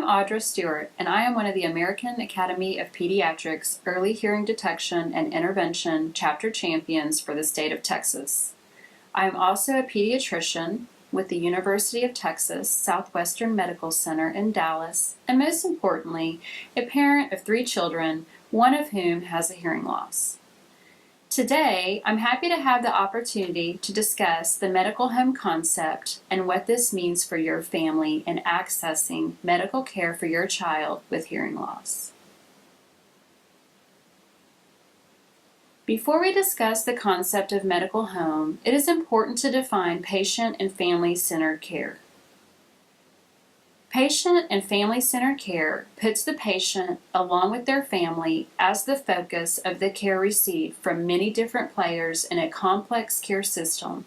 Audra Stewart, and I am one of the American Academy of Pediatrics Early Hearing Detection and Intervention Chapter Champions for the state of Texas. I am also a pediatrician with the University of Texas Southwestern Medical Center in Dallas, and most importantly, a parent of 3 children, one of whom has a hearing loss. Today, I'm happy to have the opportunity to discuss the medical home concept and what this means for your family in accessing medical care for your child with hearing loss. Before we discuss the concept of medical home, it is important to define patient and family-centered care. Patient and family-centered care puts the patient, along with their family, as the focus of the care received from many different players in a complex care system,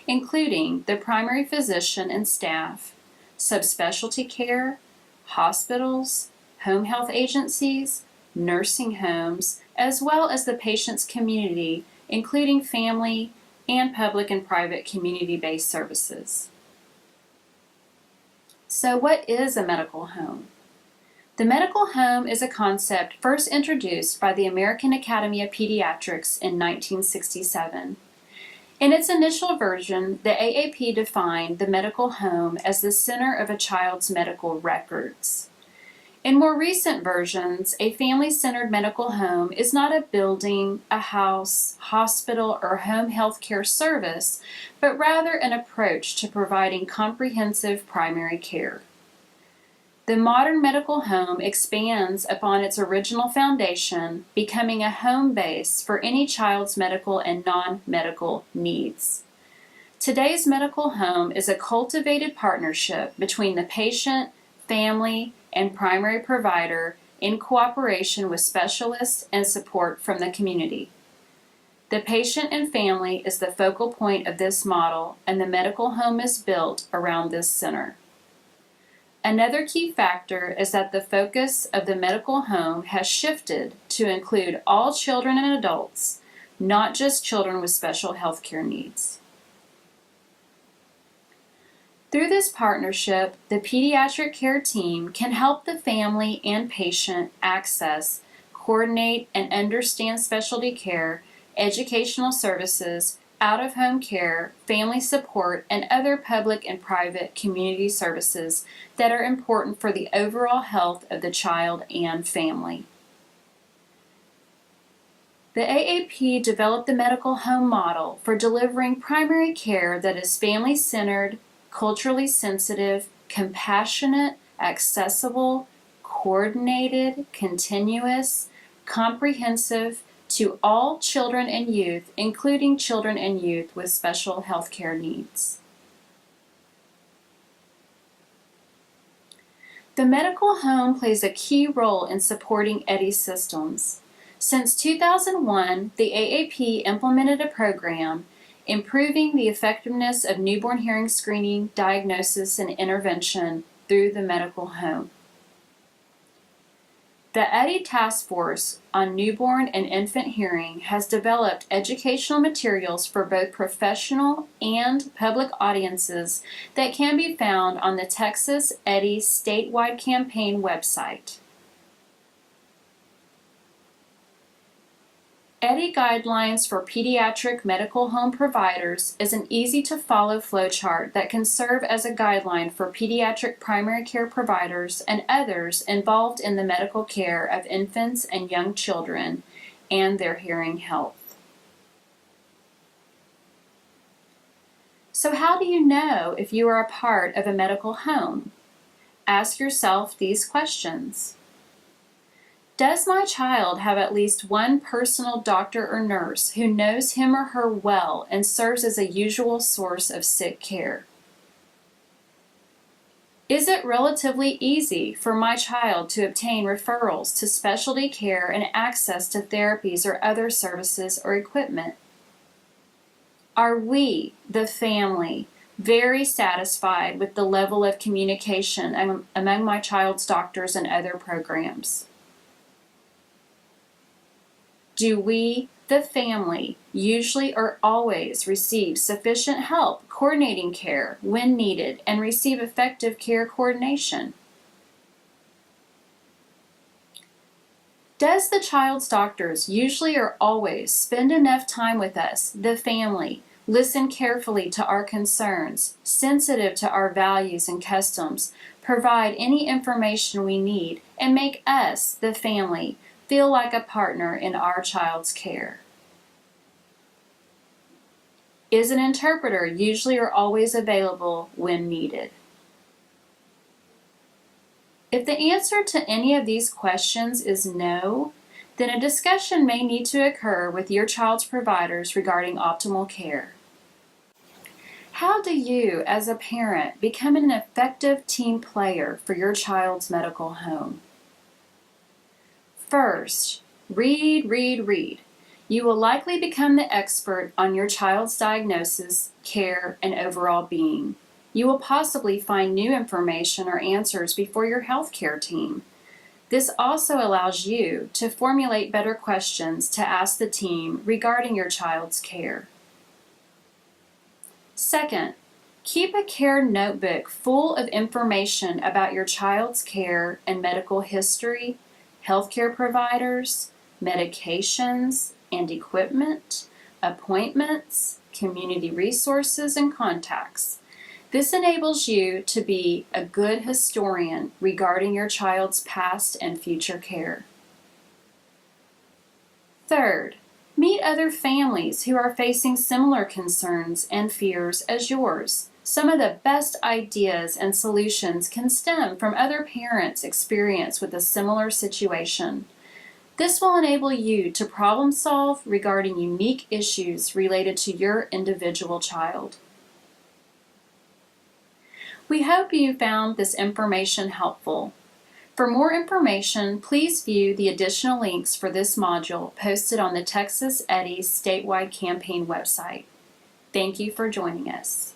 including the primary physician and staff, subspecialty care, hospitals, home health agencies, nursing homes, as well as the patient's community, including family and public and private community-based services. So what is a medical home? The medical home is a concept first introduced by the American Academy of Pediatrics in 1967. In its initial version, the AAP defined the medical home as the center of a child's medical records. In more recent versions, a family-centered medical home is not a building, a house, hospital, or home health care service, but rather an approach to providing comprehensive primary care. The modern medical home expands upon its original foundation, becoming a home base for any child's medical and non-medical needs. Today's medical home is a cultivated partnership between the patient, family, and primary provider in cooperation with specialists and support from the community. The patient and family is the focal point of this model, and the medical home is built around this center. Another key factor is that the focus of the medical home has shifted to include all children and adults, not just children with special health care needs. Through this partnership, the pediatric care team can help the family and patient access, coordinate, and understand specialty care, educational services, out-of-home care, family support, and other public and private community services that are important for the overall health of the child and family. The AAP developed the medical home model for delivering primary care that is family-centered, culturally sensitive, compassionate, accessible, coordinated, continuous, comprehensive to all children and youth, including children and youth with special health care needs. The medical home plays a key role in supporting TXEHDI systems. Since 2001, the AAP implemented a program improving the effectiveness of newborn hearing screening, diagnosis, and intervention through the medical home. The TXEHDI Task Force on Newborn and Infant Hearing has developed educational materials for both professional and public audiences that can be found on the Texas TXEHDI statewide campaign website. TXEHDI Guidelines for Pediatric Medical Home Providers is an easy-to-follow flowchart that can serve as a guideline for pediatric primary care providers and others involved in the medical care of infants and young children and their hearing health. So how do you know if you are a part of a medical home? Ask yourself these questions. Does my child have at least one personal doctor or nurse who knows him or her well and serves as a usual source of sick care? Is it relatively easy for my child to obtain referrals to specialty care and access to therapies or other services or equipment? Are we, the family, very satisfied with the level of communication among my child's doctors and other programs? Do we, the family, usually or always receive sufficient help coordinating care when needed and receive effective care coordination? Does the child's doctors usually or always spend enough time with us, the family, listen carefully to our concerns, sensitive to our values and customs, provide any information we need, and make us, the family, feel like a partner in our child's care? Is an interpreter usually or always available when needed? If the answer to any of these questions is no, then a discussion may need to occur with your child's providers regarding optimal care. How do you, as a parent, become an effective team player for your child's medical home? First, read, read, read. You will likely become the expert on your child's diagnosis, care, and overall being. You will possibly find new information or answers before your healthcare team. This also allows you to formulate better questions to ask the team regarding your child's care. Second, keep a care notebook full of information about your child's care and medical history, healthcare providers, medications and equipment, appointments, community resources, and contacts. This enables you to be a good historian regarding your child's past and future care. Third, meet other families who are facing similar concerns and fears as yours. Some of the best ideas and solutions can stem from other parents' experience with a similar situation. This will enable you to problem solve regarding unique issues related to your individual child. We hope you found this information helpful. For more information, please view the additional links for this module posted on the TXEHDI statewide campaign website. Thank you for joining us.